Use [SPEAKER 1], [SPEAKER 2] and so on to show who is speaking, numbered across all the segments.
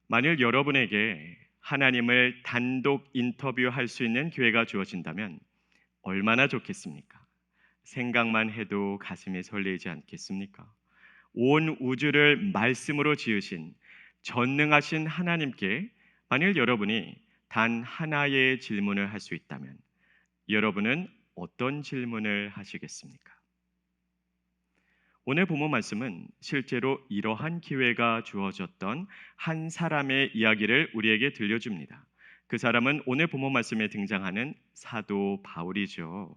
[SPEAKER 1] 만일 여러분에게 하나님을 단독 인터뷰할 수 있는 기회가 주어진다면 얼마나 좋겠습니까? 생각만 해도 가슴이 설레지 않겠습니까? 온 우주를 말씀으로 지으신 전능하신 하나님께 만일 여러분이 단 하나의 질문을 할 수 있다면 여러분은 어떤 질문을 하시겠습니까? 오늘 본문 말씀은 실제로 이러한 기회가 주어졌던 한 사람의 이야기를 우리에게 들려줍니다. 그 사람은 오늘 본문 말씀에 등장하는 사도 바울이죠.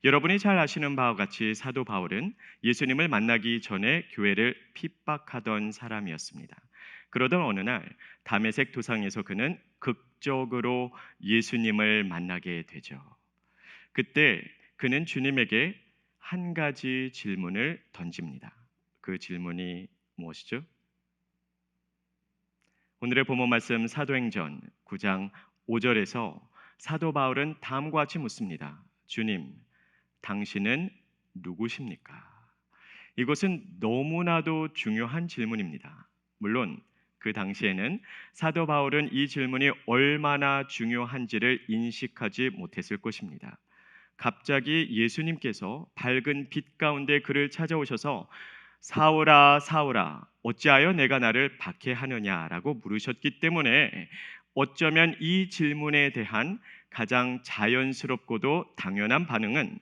[SPEAKER 1] 여러분이 잘 아시는 바와 같이 사도 바울은 예수님을 만나기 전에 교회를 핍박하던 사람이었습니다. 그러던 어느 날 다메섹 도상에서 그는 극적으로 예수님을 만나게 되죠. 그때 그는 주님에게 한 가지 질문을 던집니다. 그 질문이 무엇이죠? 오늘의 본문 말씀 사도행전 9장 5절에서 사도 바울은 다음과 같이 묻습니다. 주님, 당신은 누구십니까? 이것은 너무나도 중요한 질문입니다. 물론 그 당시에는 사도 바울은 이 질문이 얼마나 중요한지를 인식하지 못했을 것입니다. 갑자기 예수님께서 밝은 빛 가운데 그를 찾아오셔서 사울아 사울아 어찌하여 내가 나를 박해하느냐라고 물으셨기 때문에 어쩌면 이 질문에 대한 가장 자연스럽고도 당연한 반응은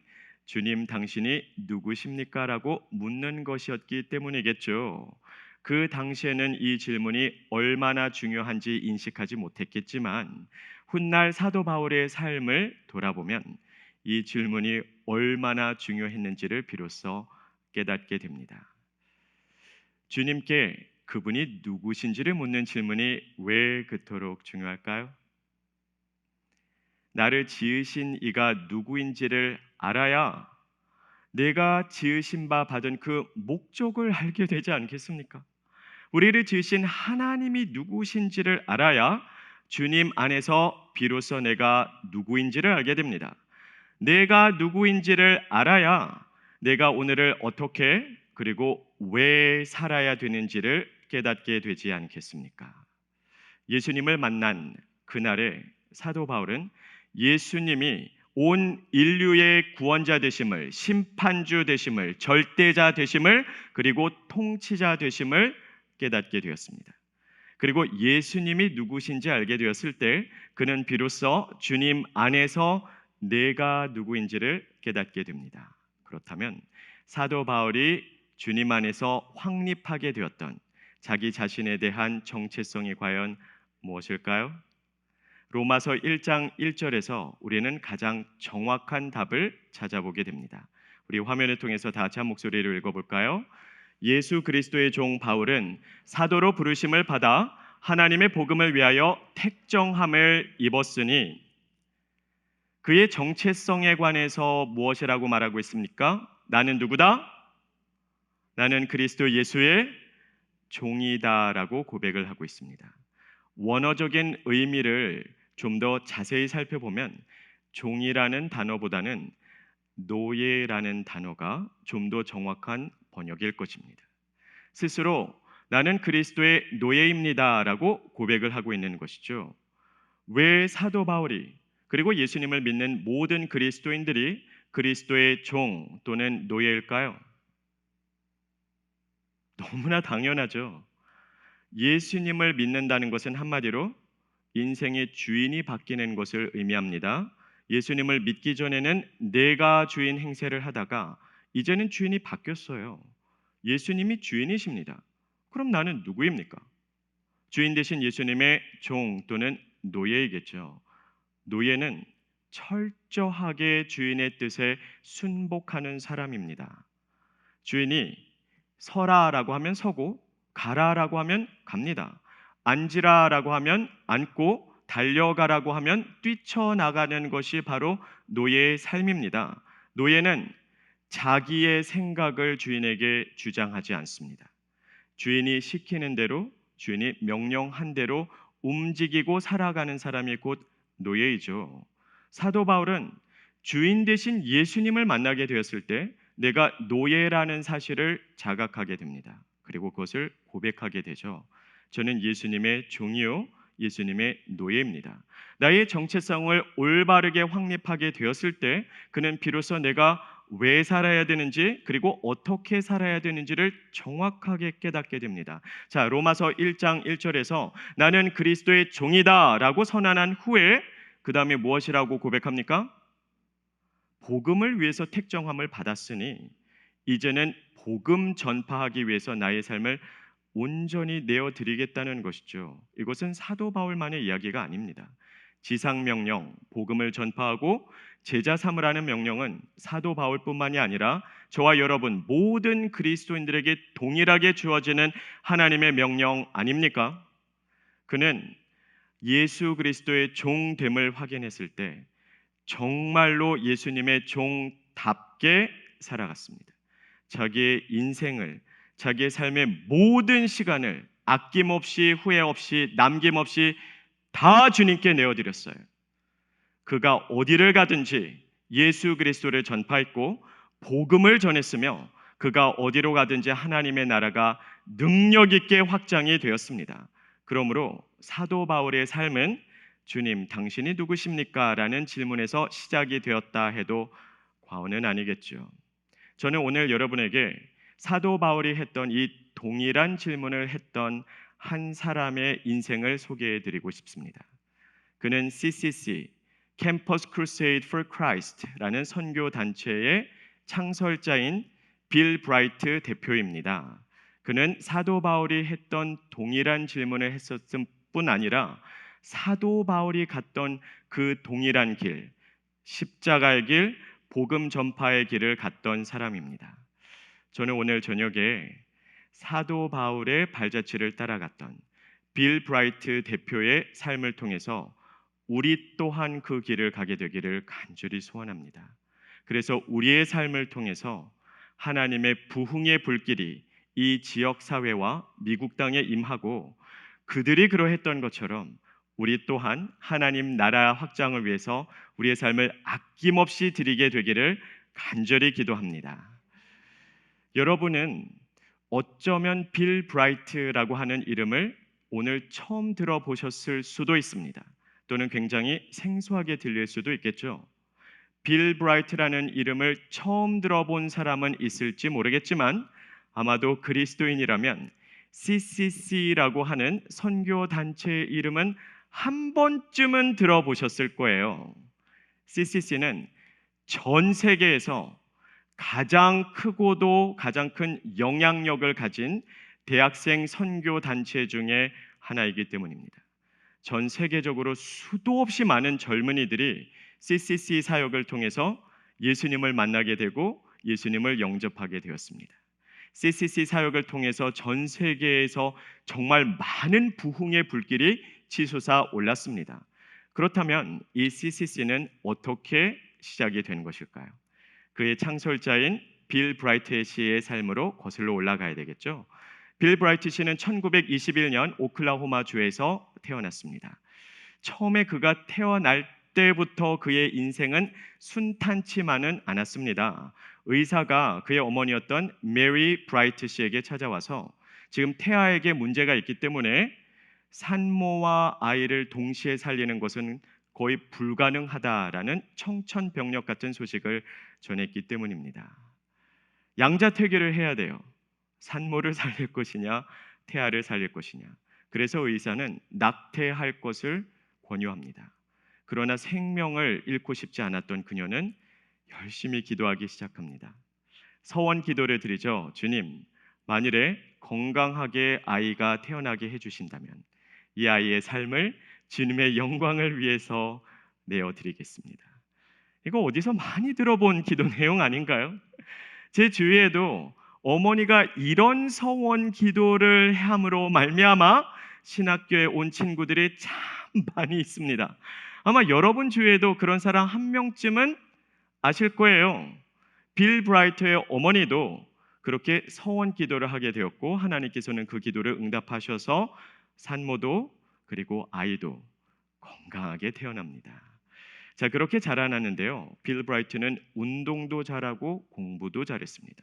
[SPEAKER 1] 주님 당신이 누구십니까? 라고 묻는 것이었기 때문이겠죠. 그 당시에는 이 질문이 얼마나 중요한지 인식하지 못했겠지만 훗날 사도 바울의 삶을 돌아보면 이 질문이 얼마나 중요했는지를 비로소 깨닫게 됩니다. 주님께 그분이 누구신지를 묻는 질문이 왜 그토록 중요할까요? 나를 지으신 이가 누구인지를 알아야 내가 지으신 바 받은 그 목적을 알게 되지 않겠습니까? 우리를 지으신 하나님이 누구신지를 알아야 주님 안에서 비로소 내가 누구인지를 알게 됩니다. 내가 누구인지를 알아야 내가 오늘을 어떻게 그리고 왜 살아야 되는지를 깨닫게 되지 않겠습니까? 예수님을 만난 그날에 사도 바울은 예수님이 온 인류의 구원자 되심을, 심판주 되심을, 절대자 되심을, 그리고 통치자 되심을 깨닫게 되었습니다. 그리고 예수님이 누구신지 알게 되었을 때 그는 비로소 주님 안에서 내가 누구인지를 깨닫게 됩니다. 그렇다면 사도 바울이 주님 안에서 확립하게 되었던 자기 자신에 대한 정체성이 과연 무엇일까요? 로마서 1장 1절에서 우리는 가장 정확한 답을 찾아보게 됩니다. 우리 화면을 통해서 다 같이 한 목소리를 읽어볼까요? 예수 그리스도의 종 바울은 사도로 부르심을 받아 하나님의 복음을 위하여 택정함을 입었으니 그의 정체성에 관해서 무엇이라고 말하고 있습니까? 나는 누구다? 나는 그리스도 예수의 종이다라고 고백을 하고 있습니다. 원어적인 의미를 좀 더 자세히 살펴보면 종이라는 단어보다는 노예라는 단어가 좀 더 정확한 번역일 것입니다. 스스로 나는 그리스도의 노예입니다라고 고백을 하고 있는 것이죠. 왜 사도 바울이 그리고 예수님을 믿는 모든 그리스도인들이 그리스도의 종 또는 노예일까요? 너무나 당연하죠. 예수님을 믿는다는 것은 한마디로 인생의 주인이 바뀌는 것을 의미합니다. 예수님을 믿기 전에는 내가 주인 행세를 하다가 이제는 주인이 바뀌었어요. 예수님이 주인이십니다. 그럼 나는 누구입니까? 주인 되신 예수님의 종 또는 노예이겠죠. 노예는 철저하게 주인의 뜻에 순복하는 사람입니다. 주인이 서라라고 하면 서고 가라라고 하면 갑니다. 앉으라라고 하면 앉고 달려가라고 하면 뛰쳐나가는 것이 바로 노예의 삶입니다. 노예는 자기의 생각을 주인에게 주장하지 않습니다. 주인이 시키는 대로 주인이 명령한 대로 움직이고 살아가는 사람이 곧 노예이죠. 사도 바울은 주인 대신 예수님을 만나게 되었을 때 내가 노예라는 사실을 자각하게 됩니다. 그리고 그것을 고백하게 되죠. 저는 예수님의 종이요 예수님의 노예입니다. 나의 정체성을 올바르게 확립하게 되었을 때 그는 비로소 내가 왜 살아야 되는지 그리고 어떻게 살아야 되는지를 정확하게 깨닫게 됩니다. 자, 로마서 1장 1절에서 나는 그리스도의 종이다라고 선언한 후에 그 다음에 무엇이라고 고백합니까? 복음을 위해서 택정함을 받았으니 이제는 복음 전파하기 위해서 나의 삶을 온전히 내어드리겠다는 것이죠. 이것은 사도 바울만의 이야기가 아닙니다. 지상 명령, 복음을 전파하고 제자 삼으라는 명령은 사도 바울뿐만이 아니라 저와 여러분 모든 그리스도인들에게 동일하게 주어지는 하나님의 명령 아닙니까? 그는 예수 그리스도의 종됨을 확인했을 때 정말로 예수님의 종답게 살아갔습니다. 자기의 인생을, 자기의 삶의 모든 시간을 아낌없이 후회 없이 남김없이 다 주님께 내어드렸어요. 그가 어디를 가든지 예수 그리스도를 전파했고 복음을 전했으며 그가 어디로 가든지 하나님의 나라가 능력 있게 확장이 되었습니다. 그러므로 사도 바울의 삶은 주님 당신이 누구십니까? 라는 질문에서 시작이 되었다 해도 과언은 아니겠죠. 저는 오늘 여러분에게 사도 바울이 했던 이 동일한 질문을 했던 한 사람의 인생을 소개해 드리고 싶습니다. 그는 CCC, Campus Crusade for Christ라는 선교 단체의 창설자인 빌 브라이트 대표입니다. 그는 사도 바울이 했던 동일한 질문을 했었을 뿐 아니라 사도 바울이 갔던 그 동일한 길, 십자가의 길, 복음 전파의 길을 갔던 사람입니다. 저는 오늘 저녁에 사도 바울의 발자취를 따라갔던 빌 브라이트 대표의 삶을 통해서 우리 또한 그 길을 가게 되기를 간절히 소원합니다. 그래서 우리의 삶을 통해서 하나님의 부흥의 불길이 이 지역 사회와 미국 땅에 임하고 그들이 그러했던 것처럼 우리 또한 하나님 나라 확장을 위해서 우리의 삶을 아낌없이 드리게 되기를 간절히 기도합니다. 여러분은 어쩌면 빌 브라이트라고 하는 이름을 오늘 처음 들어보셨을 수도 있습니다. 또는 굉장히 생소하게 들릴 수도 있겠죠. 빌 브라이트라는 이름을 처음 들어본 사람은 있을지 모르겠지만 아마도 그리스도인이라면 CCC라고 하는 선교 단체의 이름은 한 번쯤은 들어보셨을 거예요. CCC는 전 세계에서 가장 크고도 가장 큰 영향력을 가진 대학생 선교 단체 중에 하나이기 때문입니다. 전 세계적으로 수도 없이 많은 젊은이들이 CCC 사역을 통해서 예수님을 만나게 되고 예수님을 영접하게 되었습니다. CCC 사역을 통해서 전 세계에서 정말 많은 부흥의 불길이 치솟아 올랐습니다. 그렇다면 이 CCC는 어떻게 시작이 된 것일까요? 그의 창설자인 빌 브라이트 씨의 삶으로 거슬러 올라가야 되겠죠. 빌 브라이트 씨는 1921년 오클라호마 주에서 태어났습니다. 처음에 그가 태어날 때부터 그의 인생은 순탄치만은 않았습니다. 의사가 그의 어머니였던 메리 브라이트 씨에게 찾아와서 지금 태아에게 문제가 있기 때문에 산모와 아이를 동시에 살리는 것은 거의 불가능하다라는 청천벽력 같은 소식을 전했기 때문입니다. 양자택일을 해야 돼요. 산모를 살릴 것이냐, 태아를 살릴 것이냐. 그래서 의사는 낙태할 것을 권유합니다. 그러나 생명을 잃고 싶지 않았던 그녀는 열심히 기도하기 시작합니다. 서원 기도를 드리죠. 주님, 만일에 건강하게 아이가 태어나게 해주신다면 이 아이의 삶을 주님의 영광을 위해서 내어드리겠습니다. 이거 어디서 많이 들어본 기도 내용 아닌가요? 제 주위에도 어머니가 이런 서원 기도를 함으로 말미암아 신학교에 온 친구들이 참 많이 있습니다. 아마 여러분 주위에도 그런 사람 한 명쯤은 아실 거예요. 빌 브라이트의 어머니도 그렇게 서원 기도를 하게 되었고 하나님께서는 그 기도를 응답하셔서 산모도 그리고 아이도 건강하게 태어납니다. 자, 그렇게 자라나는데요. 빌 브라이트는 운동도 잘하고 공부도 잘했습니다.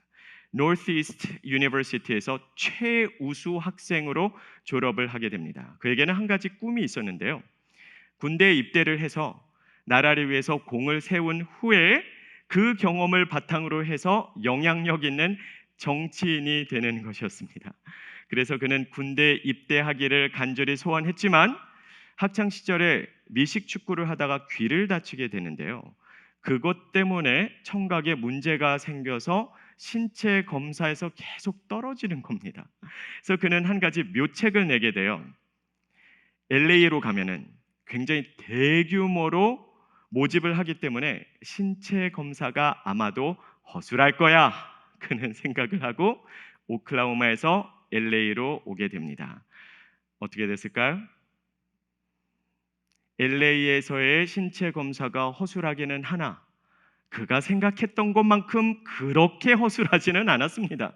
[SPEAKER 1] Northeast University에서 최우수 학생으로 졸업을 하게 됩니다. 그에게는 한 가지 꿈이 있었는데요. 군대에 입대를 해서 나라를 위해서 공을 세운 후에 그 경험을 바탕으로 해서 영향력 있는 정치인이 되는 것이었습니다. 그래서 그는 군대에 입대하기를 간절히 소원했지만 학창 시절에 미식 축구를 하다가 귀를 다치게 되는데요. 그것 때문에 청각에 문제가 생겨서 신체 검사에서 계속 떨어지는 겁니다. 그래서 그는 한 가지 묘책을 내게 돼요. LA로 가면은 굉장히 대규모로 모집을 하기 때문에 신체 검사가 아마도 허술할 거야. 그는 생각을 하고 오클라호마에서 LA로 오게 됩니다. 어떻게 됐을까요? LA에서의 신체 검사가 허술하기는 하나 그가 생각했던 것만큼 그렇게 허술하지는 않았습니다.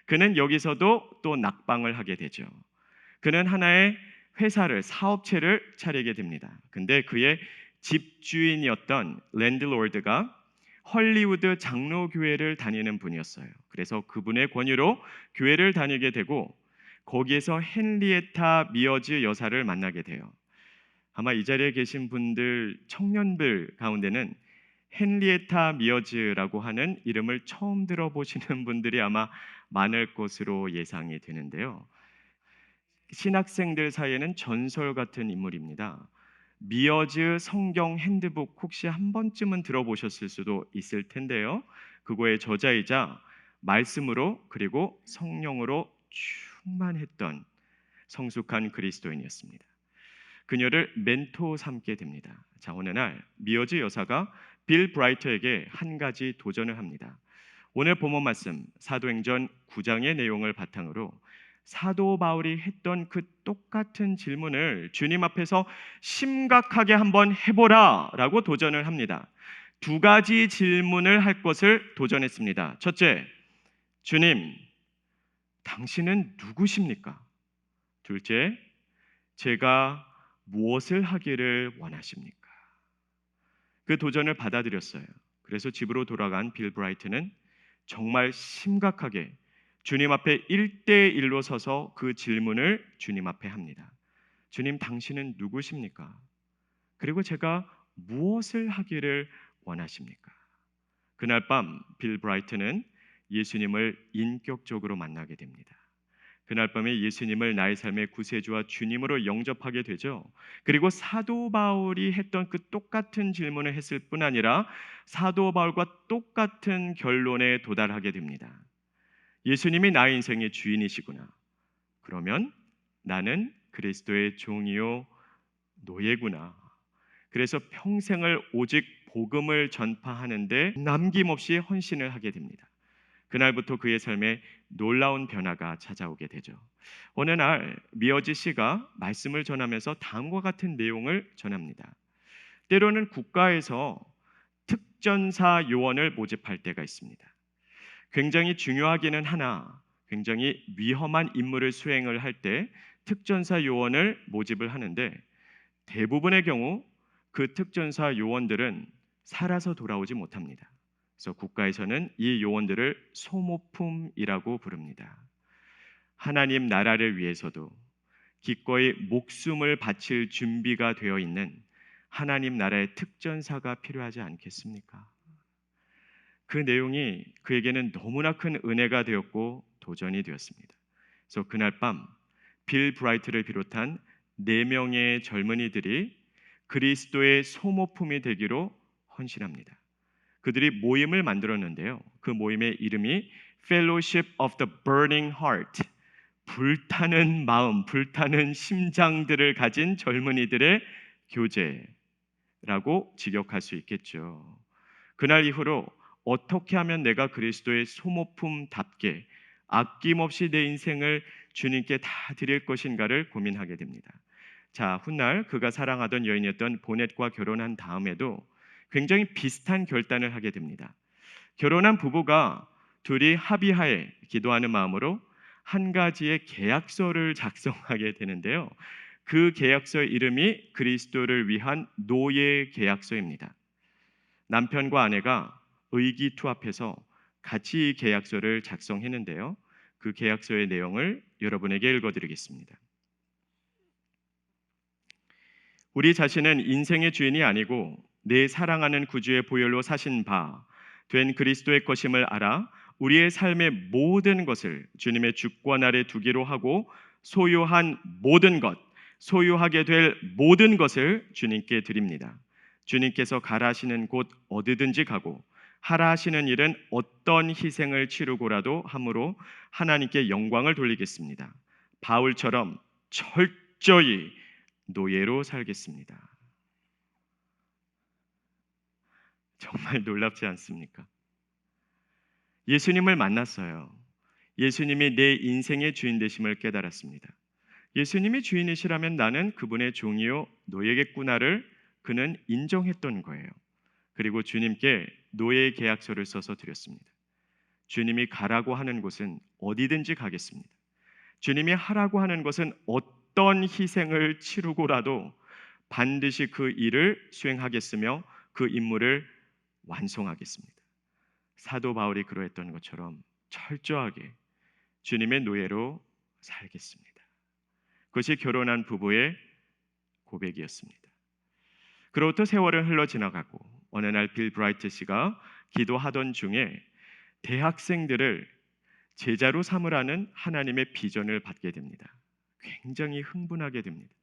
[SPEAKER 1] 그는 여기서도 또 낙방을 하게 되죠. 그는 하나의 회사를 사업체를 차리게 됩니다. 근데 그의 집주인이었던 랜드로드가 헐리우드 장로교회를 다니는 분이었어요. 그래서 그분의 권유로 교회를 다니게 되고 거기에서 헨리에타 미어즈 여사를 만나게 돼요. 아마 이 자리에 계신 분들 청년들 가운데는 헨리에타 미어즈라고 하는 이름을 처음 들어보시는 분들이 아마 많을 것으로 예상이 되는데요. 신학생들 사이에는 전설 같은 인물입니다. 미어즈 성경 핸드북 혹시 한 번쯤은 들어보셨을 수도 있을 텐데요. 그거의 저자이자 말씀으로 그리고 성령으로 충만했던 성숙한 그리스도인이었습니다. 그녀를 멘토 삼게 됩니다. 자, 어느 날 미어즈 여사가 빌 브라이터에게 한 가지 도전을 합니다. 오늘 본문 말씀 사도행전 9장의 내용을 바탕으로 사도 바울이 했던 그 똑같은 질문을 주님 앞에서 심각하게 한번 해보라라고 도전을 합니다. 두 가지 질문을 할 것을 도전했습니다. 첫째, 주님, 당신은 누구십니까? 둘째, 제가 무엇을 하기를 원하십니까? 그 도전을 받아들였어요. 그래서 집으로 돌아간 빌 브라이트는 정말 심각하게 주님 앞에 1대1로 서서 그 질문을 주님 앞에 합니다. 주님, 당신은 누구십니까? 그리고 제가 무엇을 하기를 원하십니까? 그날 밤 빌 브라이트는 예수님을 인격적으로 만나게 됩니다. 그날 밤에 예수님을 나의 삶의 구세주와 주님으로 영접하게 되죠. 그리고 사도 바울이 했던 그 똑같은 질문을 했을 뿐 아니라 사도 바울과 똑같은 결론에 도달하게 됩니다. 예수님이 나의 인생의 주인이시구나. 그러면 나는 그리스도의 종이요 노예구나. 그래서 평생을 오직 복음을 전파하는데 남김없이 헌신을 하게 됩니다. 그날부터 그의 삶에 놀라운 변화가 찾아오게 되죠. 어느 날 미어지 씨가 말씀을 전하면서 다음과 같은 내용을 전합니다. 때로는 국가에서 특전사 요원을 모집할 때가 있습니다. 굉장히 중요하기는 하나 굉장히 위험한 임무를 수행을 할 때 특전사 요원을 모집을 하는데 대부분의 경우 그 특전사 요원들은 살아서 돌아오지 못합니다. 그래서 국가에서는 이 요원들을 소모품이라고 부릅니다. 하나님 나라를 위해서도 기꺼이 목숨을 바칠 준비가 되어 있는 하나님 나라의 특전사가 필요하지 않겠습니까? 그 내용이 그에게는 너무나 큰 은혜가 되었고 도전이 되었습니다. 그래서 그날 밤 빌 브라이트를 비롯한 4명의 젊은이들이 그리스도의 소모품이 되기로 헌신합니다. 그들이 모임을 만들었는데요. 그 모임의 이름이 Fellowship of the Burning Heart, 불타는 마음, 불타는 심장들을 가진 젊은이들의 교제라고 직역할 수 있겠죠. 그날 이후로 어떻게 하면 내가 그리스도의 소모품답게 아낌없이 내 인생을 주님께 다 드릴 것인가를 고민하게 됩니다. 자, 훗날 그가 사랑하던 여인이었던 보넷과 결혼한 다음에도 굉장히 비슷한 결단을 하게 됩니다. 결혼한 부부가 둘이 합의하에 기도하는 마음으로 한 가지의 계약서를 작성하게 되는데요. 그 계약서의 이름이 그리스도를 위한 노예 계약서입니다. 남편과 아내가 의기투합해서 같이 계약서를 작성했는데요. 그 계약서의 내용을 여러분에게 읽어드리겠습니다. 우리 자신은 인생의 주인이 아니고 내 사랑하는 구주의 보혈로 사신 바 된 그리스도의 것임을 알아 우리의 삶의 모든 것을 주님의 주권 아래 두기로 하고 소유한 모든 것, 소유하게 될 모든 것을 주님께 드립니다. 주님께서 가라 하시는 곳 어디든지 가고 하라 하시는 일은 어떤 희생을 치르고라도 함으로 하나님께 영광을 돌리겠습니다. 바울처럼 철저히 노예로 살겠습니다. 정말 놀랍지 않습니까? 예수님을 만났어요. 예수님이 내 인생의 주인 되심을 깨달았습니다. 예수님이 주인이시라면 나는 그분의 종이요 노예겠구나를 그는 인정했던 거예요. 그리고 주님께 노예 계약서를 써서 드렸습니다. 주님이 가라고 하는 곳은 어디든지 가겠습니다. 주님이 하라고 하는 것은 어떤 희생을 치르고라도 반드시 그 일을 수행하겠으며 그 임무를 완성하겠습니다. 사도 바울이 그러했던 것처럼 철저하게 주님의 노예로 살겠습니다. 그것이 결혼한 부부의 고백이었습니다. 그로부터 세월은 흘러 지나가고 어느 날 빌 브라이트 씨가 기도하던 중에 대학생들을 제자로 삼으라는 하나님의 비전을 받게 됩니다. 굉장히 흥분하게 됩니다.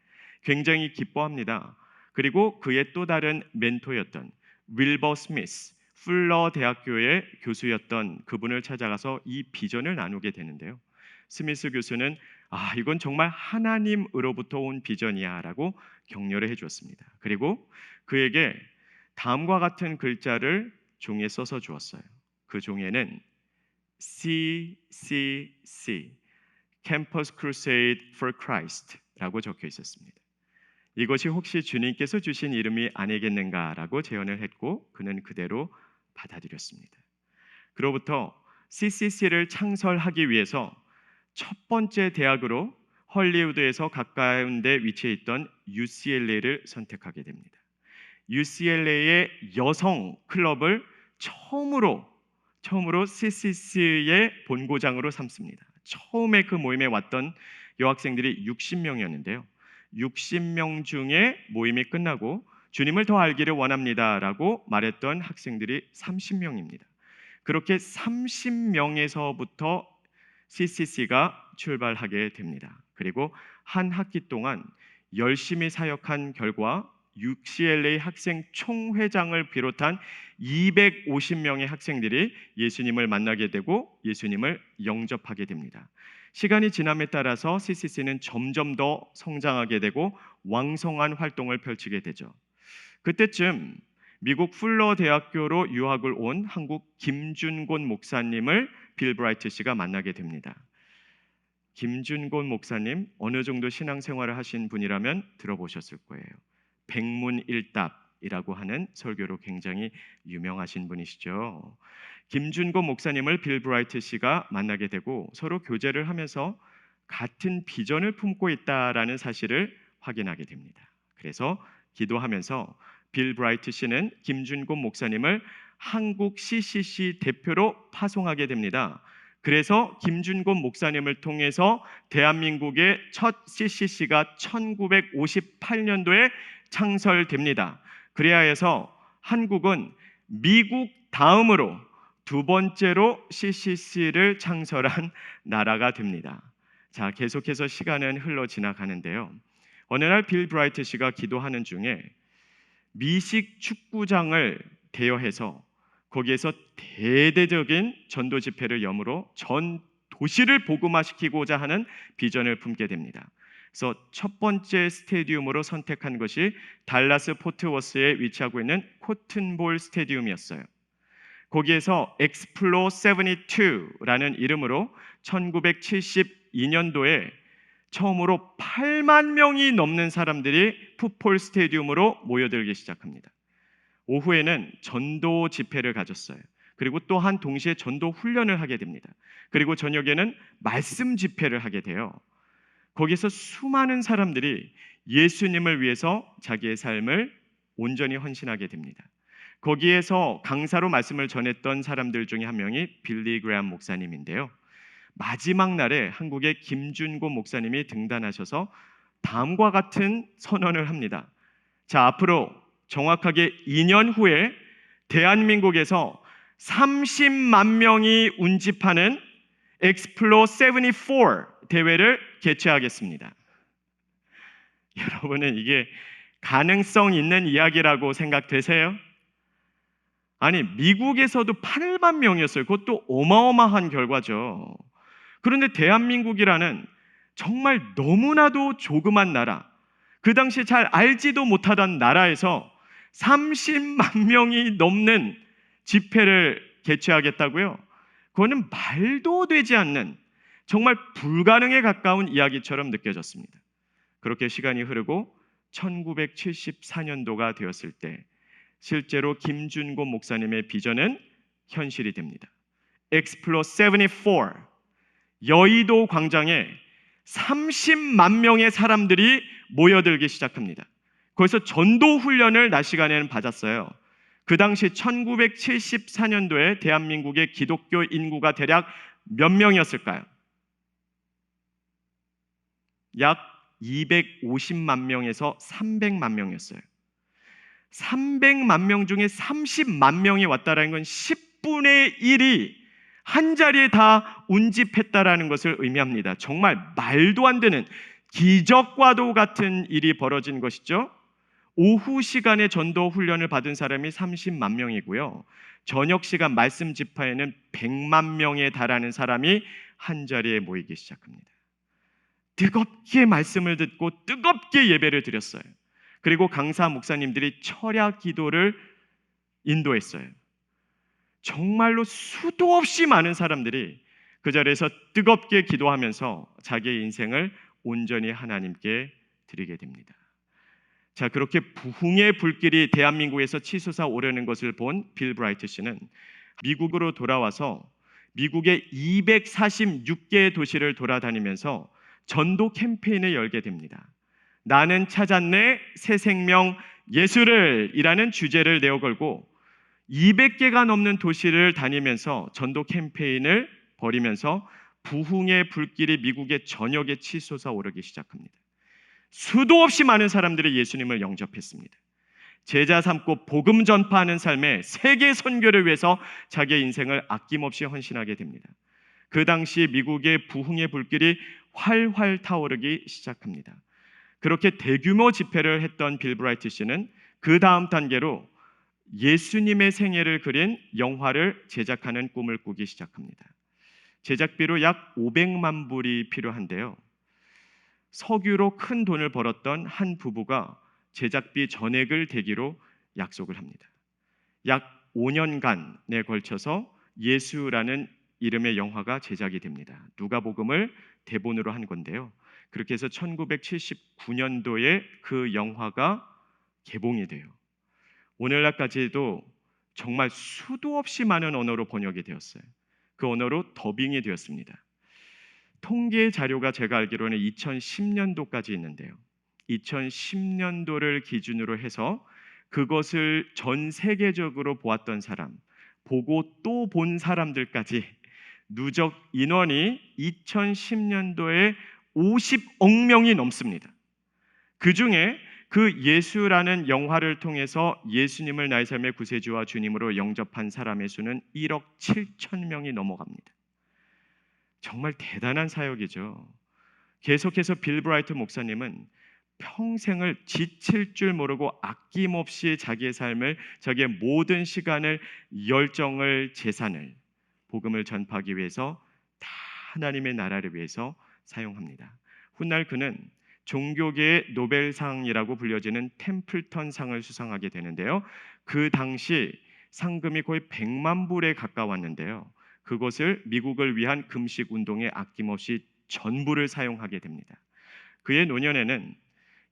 [SPEAKER 1] 굉장히 기뻐합니다. 그리고 그의 또 다른 멘토였던 윌버 스미스, 풀러 대학교의 교수였던 그분을 찾아가서 이 비전을 나누게 되는데요. 스미스 교수는 이건 정말 하나님으로부터 온 비전이야 라고 격려를 해주었습니다. 그리고 그에게 다음과 같은 글자를 종이에 써서 주었어요. 그 종이에는 CCC, Campus Crusade for Christ 라고 적혀 있었습니다. 이것이 혹시 주님께서 주신 이름이 아니겠는가라고 제언을 했고 그는 그대로 받아들였습니다. 그로부터 CCC를 창설하기 위해서 첫 번째 대학으로 헐리우드에서 가까운 데 위치해 있던 UCLA를 선택하게 됩니다. UCLA의 여성 클럽을 처음으로 CCC의 본고장으로 삼습니다. 처음에 그 모임에 왔던 여학생들이 60명이었는데요. 60명 중에 모임이 끝나고 주님을 더 알기를 원합니다라고 말했던 학생들이 30명입니다. 그렇게 30명에서부터 CCC가 출발하게 됩니다. 그리고 한 학기 동안 열심히 사역한 결과 UCLA 학생 총회장을 비롯한 250명의 학생들이 예수님을 만나게 되고 예수님을 영접하게 됩니다. 시간이 지남에 따라서 CCC는 점점 더 성장하게 되고 왕성한 활동을 펼치게 되죠. 그때쯤 미국 풀러 대학교로 유학을 온 한국 김준곤 목사님을 빌 브라이트 씨가 만나게 됩니다. 김준곤 목사님 어느 정도 신앙생활을 하신 분이라면 들어보셨을 거예요. 백문일답이라고 하는 설교로 굉장히 유명하신 분이시죠. 김준곤 목사님을 빌 브라이트 씨가 만나게 되고 서로 교제를 하면서 같은 비전을 품고 있다라는 사실을 확인하게 됩니다. 그래서 기도하면서 빌 브라이트 씨는 김준곤 목사님을 한국 CCC 대표로 파송하게 됩니다. 그래서 김준곤 목사님을 통해서 대한민국의 첫 CCC가 1958년도에 창설됩니다. 그래야 해서 한국은 미국 다음으로 두 번째로 CCC를 창설한 나라가 됩니다. 자, 계속해서 시간은 흘러 지나가는데요. 어느 날 빌 브라이트 씨가 기도하는 중에 미식 축구장을 대여해서 거기에서 대대적인 전도 집회를 염으로 전 도시를 복음화시키고자 하는 비전을 품게 됩니다. 그래서 첫 번째 스테디움으로 선택한 것이 달라스 포트워스에 위치하고 있는 코튼볼 스테디움이었어요. 거기에서 엑스플로 72라는 이름으로 1972년도에 처음으로 8만 명이 넘는 사람들이 풋볼 스테디움으로 모여들기 시작합니다. 오후에는 전도 집회를 가졌어요. 그리고 또한 동시에 전도 훈련을 하게 됩니다. 그리고 저녁에는 말씀 집회를 하게 돼요. 거기서 수많은 사람들이 예수님을 위해서 자기의 삶을 온전히 헌신하게 됩니다. 거기에서 강사로 말씀을 전했던 사람들 중에 한 명이 빌리 그레엄 목사님인데요. 마지막 날에 한국의 김준고 목사님이 등단하셔서 다음과 같은 선언을 합니다. 자, 앞으로 정확하게 2년 후에 대한민국에서 30만 명이 운집하는 엑스플로 74 대회를 개최하겠습니다. 여러분은 이게 가능성 있는 이야기라고 생각되세요? 아니, 미국에서도 8만 명이었어요. 그것도 어마어마한 결과죠. 그런데 대한민국이라는 정말 너무나도 조그만 나라, 그 당시 잘 알지도 못하던 나라에서 30만 명이 넘는 집회를 개최하겠다고요? 그거는 말도 되지 않는 정말 불가능에 가까운 이야기처럼 느껴졌습니다. 그렇게 시간이 흐르고 1974년도가 되었을 때 실제로 김준고 목사님의 비전은 현실이 됩니다. 엑스플로 74 여의도 광장에 30만 명의 사람들이 모여들기 시작합니다. 거기서 전도 훈련을 낮 시간에는 받았어요. 그 당시 1974년도에 대한민국의 기독교 인구가 대략 몇 명이었을까요? 약 250만 명에서 300만 명이었어요. 300만 명 중에 30만 명이 왔다라는 건 10분의 1이 한 자리에 다 운집했다라는 것을 의미합니다. 정말 말도 안 되는 기적과도 같은 일이 벌어진 것이죠. 오후 시간에 전도 훈련을 받은 사람이 30만 명이고요. 저녁 시간 말씀 집회에는 100만 명에 달하는 사람이 한 자리에 모이기 시작합니다. 뜨겁게 말씀을 듣고 뜨겁게 예배를 드렸어요. 그리고 강사 목사님들이 철야 기도를 인도했어요. 정말로 수도 없이 많은 사람들이 그 자리에서 뜨겁게 기도하면서 자기의 인생을 온전히 하나님께 드리게 됩니다. 자, 그렇게 부흥의 불길이 대한민국에서 치솟아 오르는 것을 본 빌 브라이트 씨는 미국으로 돌아와서 미국의 246개의 도시를 돌아다니면서 전도 캠페인을 열게 됩니다. 나는 찾았네 새 생명 예수를 이라는 주제를 내어걸고 200개가 넘는 도시를 다니면서 전도 캠페인을 벌이면서 부흥의 불길이 미국의 전역에 치솟아 오르기 시작합니다. 수도 없이 많은 사람들이 예수님을 영접했습니다. 제자 삼고 복음 전파하는 삶에 세계 선교를 위해서 자기의 인생을 아낌없이 헌신하게 됩니다. 그 당시 미국의 부흥의 불길이 활활 타오르기 시작합니다. 그렇게 대규모 집회를 했던 빌 브라이트 씨는 그 다음 단계로 예수님의 생애를 그린 영화를 제작하는 꿈을 꾸기 시작합니다. 제작비로 약 500만 불이 필요한데요. 석유로 큰 돈을 벌었던 한 부부가 제작비 전액을 대기로 약속을 합니다. 약 5년간에 걸쳐서 예수라는 이름의 영화가 제작이 됩니다. 누가복음을 대본으로 한 건데요. 그렇게 해서 1979년도에 그 영화가 개봉이 돼요. 오늘날까지도 정말 수도 없이 많은 언어로 번역이 되었어요. 그 언어로 더빙이 되었습니다. 통계 자료가 제가 알기로는 2010년도까지 있는데요. 2010년도를 기준으로 해서 그것을 전 세계적으로 보았던 사람, 보고 또 본 사람들까지 누적 인원이 2010년도에 50억 명이 넘습니다. 그 중에 그 예수라는 영화를 통해서 예수님을 나의 삶의 구세주와 주님으로 영접한 사람의 수는 1억 7천 명이 넘어갑니다. 정말 대단한 사역이죠. 계속해서 빌 브라이트 목사님은 평생을 지칠 줄 모르고 아낌없이 자기의 삶을, 자기의 모든 시간을, 열정을, 재산을 복음을 전파하기 위해서 다 하나님의 나라를 위해서 사용합니다. 훗날 그는 종교계의 노벨상이라고 불려지는 템플턴 상을 수상하게 되는데요. 그 당시 상금이 거의 100만 불에 가까웠는데요. 그것을 미국을 위한 금식 운동에 아낌없이 전부를 사용하게 됩니다. 그의 노년에는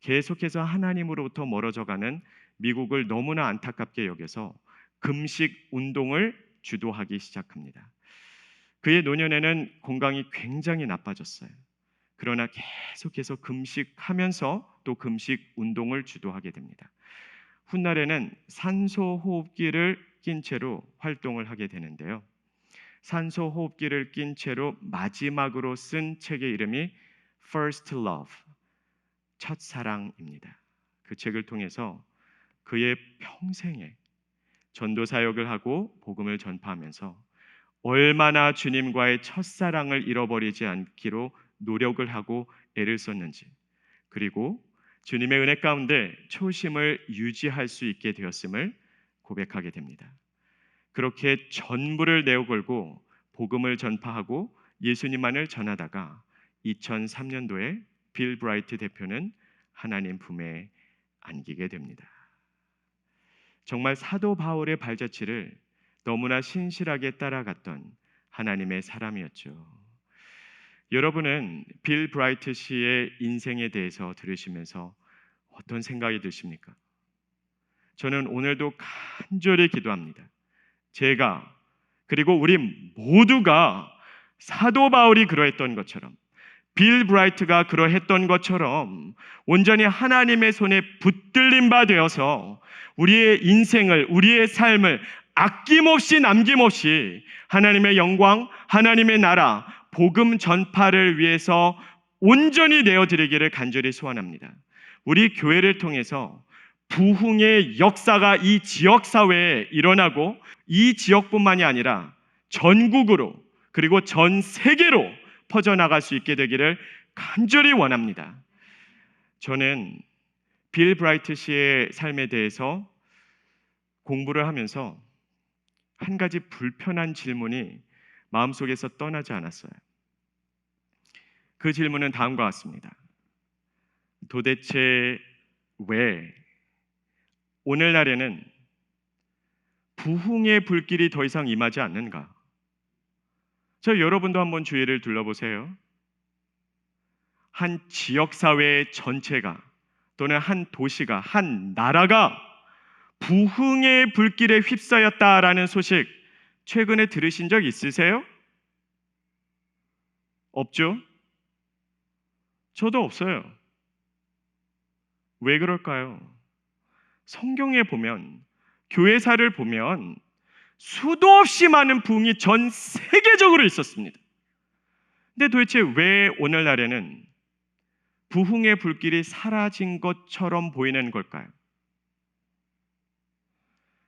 [SPEAKER 1] 계속해서 하나님으로부터 멀어져가는 미국을 너무나 안타깝게 여겨서 금식 운동을 주도하기 시작합니다. 그의 노년에는 건강이 굉장히 나빠졌어요. 그러나 계속해서 금식하면서 또 금식 운동을 주도하게 됩니다. 훗날에는 산소 호흡기를 낀 채로 활동을 하게 되는데요. 산소 호흡기를 낀 채로 마지막으로 쓴 책의 이름이 First Love, 첫사랑입니다. 그 책을 통해서 그의 평생에 전도 사역을 하고 복음을 전파하면서 얼마나 주님과의 첫사랑을 잃어버리지 않기로 노력을 하고 애를 썼는지, 그리고 주님의 은혜 가운데 초심을 유지할 수 있게 되었음을 고백하게 됩니다. 그렇게 전부를 내어걸고 복음을 전파하고 예수님만을 전하다가 2003년도에 빌 브라이트 대표는 하나님 품에 안기게 됩니다. 정말 사도 바울의 발자취를 너무나 신실하게 따라갔던 하나님의 사람이었죠. 여러분은 빌 브라이트 씨의 인생에 대해서 들으시면서 어떤 생각이 드십니까? 저는 오늘도 간절히 기도합니다. 제가 그리고 우리 모두가 사도 바울이 그러했던 것처럼, 빌 브라이트가 그러했던 것처럼 온전히 하나님의 손에 붙들린 바 되어서 우리의 인생을, 우리의 삶을 아낌없이 남김없이 하나님의 영광, 하나님의 나라, 복음 전파를 위해서 온전히 내어드리기를 간절히 소원합니다. 우리 교회를 통해서 부흥의 역사가 이 지역 사회에 일어나고 이 지역뿐만이 아니라 전국으로 그리고 전 세계로 퍼져나갈 수 있게 되기를 간절히 원합니다. 저는 빌 브라이트 씨의 삶에 대해서 공부를 하면서 한 가지 불편한 질문이 마음속에서 떠나지 않았어요. 그 질문은 다음과 같습니다. 도대체 왜 오늘날에는 부흥의 불길이 더 이상 임하지 않는가? 저 여러분도 한번 주위를 둘러보세요. 한 지역사회 전체가 또는 한 도시가, 한 나라가 부흥의 불길에 휩싸였다라는 소식 최근에 들으신 적 있으세요? 없죠? 저도 없어요. 왜 그럴까요? 성경에 보면, 교회사를 보면 수도 없이 많은 부흥이 전 세계적으로 있었습니다. 근데 도대체 왜 오늘날에는 부흥의 불길이 사라진 것처럼 보이는 걸까요?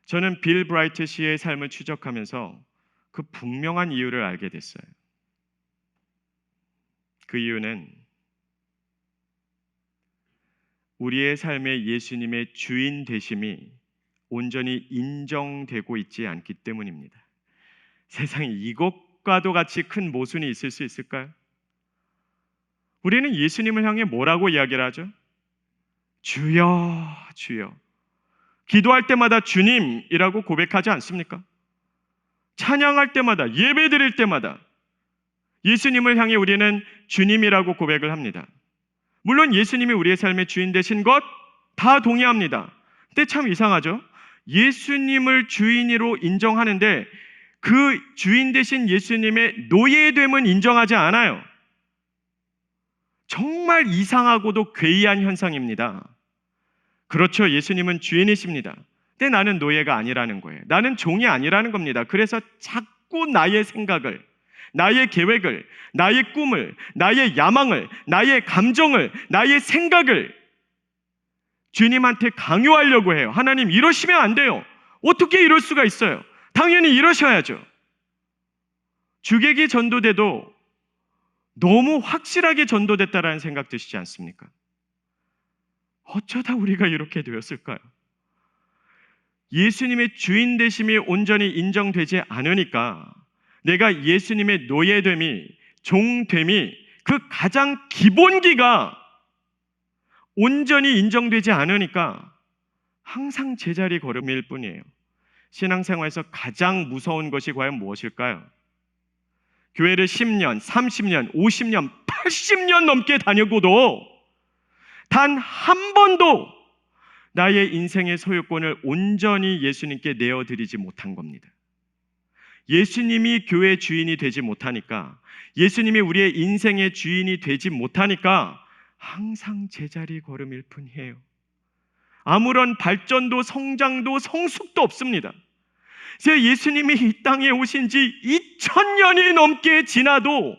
[SPEAKER 1] 저는 빌 브라이트 씨의 삶을 추적하면서 그 분명한 이유를 알게 됐어요. 그 이유는 우리의 삶에 예수님의 주인 되심이 온전히 인정되고 있지 않기 때문입니다. 세상에 이것과도 같이 큰 모순이 있을 수 있을까요? 우리는 예수님을 향해 뭐라고 이야기를 하죠? 주여, 주여. 기도할 때마다 주님이라고 고백하지 않습니까? 찬양할 때마다, 예배 드릴 때마다 예수님을 향해 우리는 주님이라고 고백을 합니다. 물론 예수님이 우리의 삶의 주인 되신 것 다 동의합니다. 근데 참 이상하죠? 예수님을 주인으로 인정하는데 그 주인 되신 예수님의 노예됨은 인정하지 않아요. 정말 이상하고도 괴이한 현상입니다. 그렇죠. 예수님은 주인이십니다. 근데 나는 노예가 아니라는 거예요. 나는 종이 아니라는 겁니다. 그래서 자꾸 나의 생각을, 나의 계획을, 나의 꿈을, 나의 야망을, 나의 감정을, 나의 생각을 주님한테 강요하려고 해요. 하나님 이러시면 안 돼요. 어떻게 이럴 수가 있어요? 당연히 이러셔야죠. 주객이 전도돼도 너무 확실하게 전도됐다라는 생각 드시지 않습니까? 어쩌다 우리가 이렇게 되었을까요? 예수님의 주인 되심이 온전히 인정되지 않으니까 내가 예수님의 노예됨이, 종됨이 그 가장 기본기가 온전히 인정되지 않으니까 항상 제자리 걸음일 뿐이에요. 신앙생활에서 가장 무서운 것이 과연 무엇일까요? 교회를 10년, 30년, 50년, 80년 넘게 다니고도 단 한 번도 나의 인생의 소유권을 온전히 예수님께 내어드리지 못한 겁니다. 예수님이 교회 주인이 되지 못하니까, 예수님이 우리의 인생의 주인이 되지 못하니까 항상 제자리 걸음일 뿐이에요. 아무런 발전도 성장도 성숙도 없습니다. 제 예수님이 이 땅에 오신 지 2000년이 넘게 지나도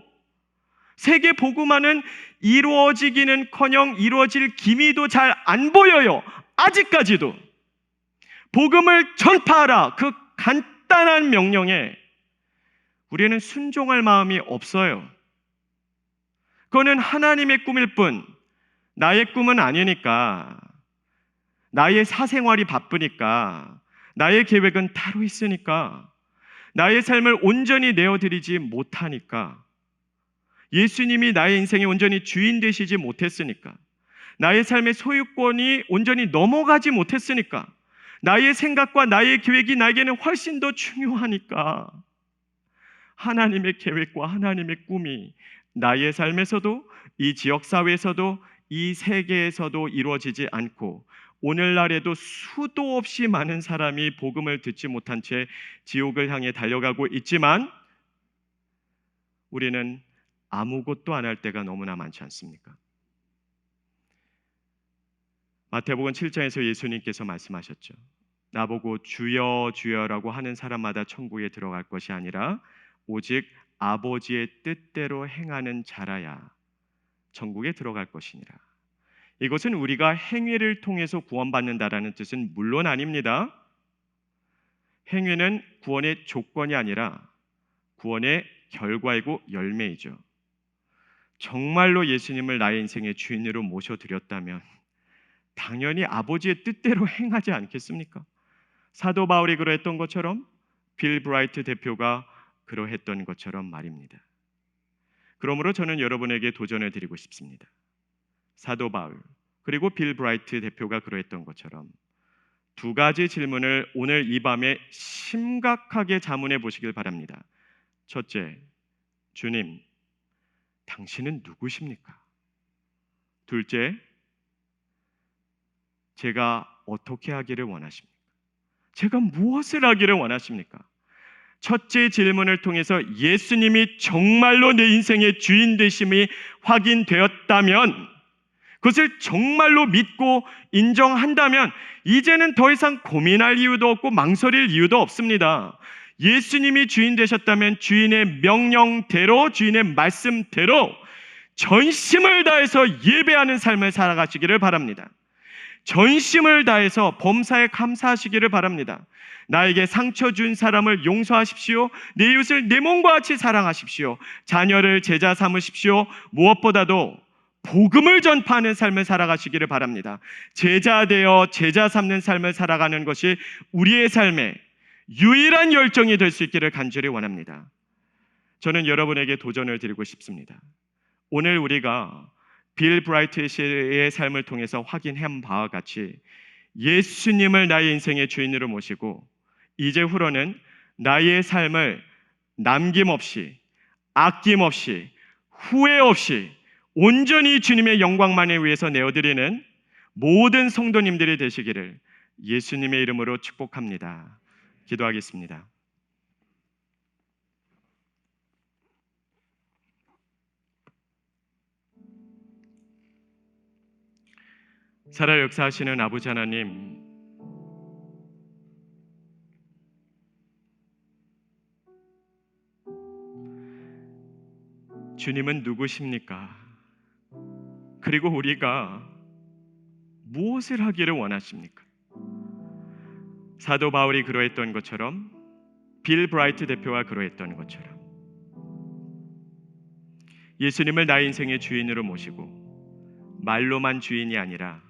[SPEAKER 1] 세계 복음화는 이루어지기는커녕 이루어질 기미도 잘 안 보여요. 아직까지도 복음을 전파하라, 그 간단한 명령에 우리는 순종할 마음이 없어요. 그거는 하나님의 꿈일 뿐 나의 꿈은 아니니까, 나의 사생활이 바쁘니까, 나의 계획은 따로 있으니까, 나의 삶을 온전히 내어드리지 못하니까, 예수님이 나의 인생에 온전히 주인 되시지 못했으니까, 나의 삶의 소유권이 온전히 넘어가지 못했으니까, 나의 생각과 나의 계획이 나에게는 훨씬 더 중요하니까 하나님의 계획과 하나님의 꿈이 나의 삶에서도, 이 지역사회에서도, 이 세계에서도 이루어지지 않고 오늘날에도 수도 없이 많은 사람이 복음을 듣지 못한 채 지옥을 향해 달려가고 있지만 우리는 아무것도 안 할 때가 너무나 많지 않습니까? 마태복음 7장에서 예수님께서 말씀하셨죠. 나보고 주여 주여라고 하는 사람마다 천국에 들어갈 것이 아니라 오직 아버지의 뜻대로 행하는 자라야 천국에 들어갈 것이니라. 이것은 우리가 행위를 통해서 구원받는다라는 뜻은 물론 아닙니다. 행위는 구원의 조건이 아니라 구원의 결과이고 열매이죠. 정말로 예수님을 나의 인생의 주인으로 모셔드렸다면 당연히 아버지의 뜻대로 행하지 않겠습니까? 사도 바울이 그러했던 것처럼, 빌 브라이트 대표가 그러했던 것처럼 말입니다. 그러므로 저는 여러분에게 도전을 드리고 싶습니다. 사도 바울 그리고 빌 브라이트 대표가 그러했던 것처럼 두 가지 질문을 오늘 이 밤에 심각하게 자문해 보시길 바랍니다. 첫째, 주님, 당신은 누구십니까? 둘째, 제가 어떻게 하기를 원하십니까? 제가 무엇을 하기를 원하십니까? 첫째 질문을 통해서 예수님이 정말로 내 인생의 주인 되심이 확인되었다면, 그것을 정말로 믿고 인정한다면 이제는 더 이상 고민할 이유도 없고 망설일 이유도 없습니다. 예수님이 주인 되셨다면 주인의 명령대로, 주인의 말씀대로 전심을 다해서 예배하는 삶을 살아가시기를 바랍니다. 전심을 다해서 범사에 감사하시기를 바랍니다. 나에게 상처 준 사람을 용서하십시오. 내 이웃을 내 몸과 같이 사랑하십시오. 자녀를 제자 삼으십시오. 무엇보다도 복음을 전파하는 삶을 살아가시기를 바랍니다. 제자 되어 제자 삼는 삶을 살아가는 것이 우리의 삶의 유일한 열정이 될 수 있기를 간절히 원합니다. 저는 여러분에게 도전을 드리고 싶습니다. 오늘 우리가 빌 브라이트의 삶을 통해서 확인한 바와 같이 예수님을 나의 인생의 주인으로 모시고 이제후로는 나의 삶을 남김없이, 아낌없이, 후회 없이 온전히 주님의 영광만을 위해서 내어드리는 모든 성도님들이 되시기를 예수님의 이름으로 축복합니다. 기도하겠습니다. 살아 역사하시는 아버지 하나님, 주님은 누구십니까? 그리고 우리가 무엇을 하기를 원하십니까? 사도 바울이 그러했던 것처럼, 빌 브라이트 대표가 그러했던 것처럼 예수님을 나의 인생의 주인으로 모시고 말로만 주인이 아니라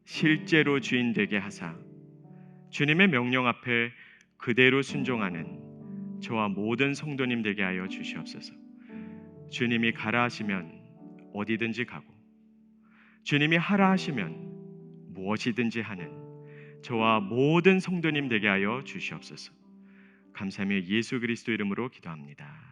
[SPEAKER 1] 실제로 주인 되게 하사 주님의 명령 앞에 그대로 순종하는 저와 모든 성도님 되게 하여 주시옵소서. 주님이 가라 하시면 어디든지 가고, 주님이 하라 하시면 무엇이든지 하는 저와 모든 성도님 되게 하여 주시옵소서. 감사하며 예수 그리스도 이름으로 기도합니다.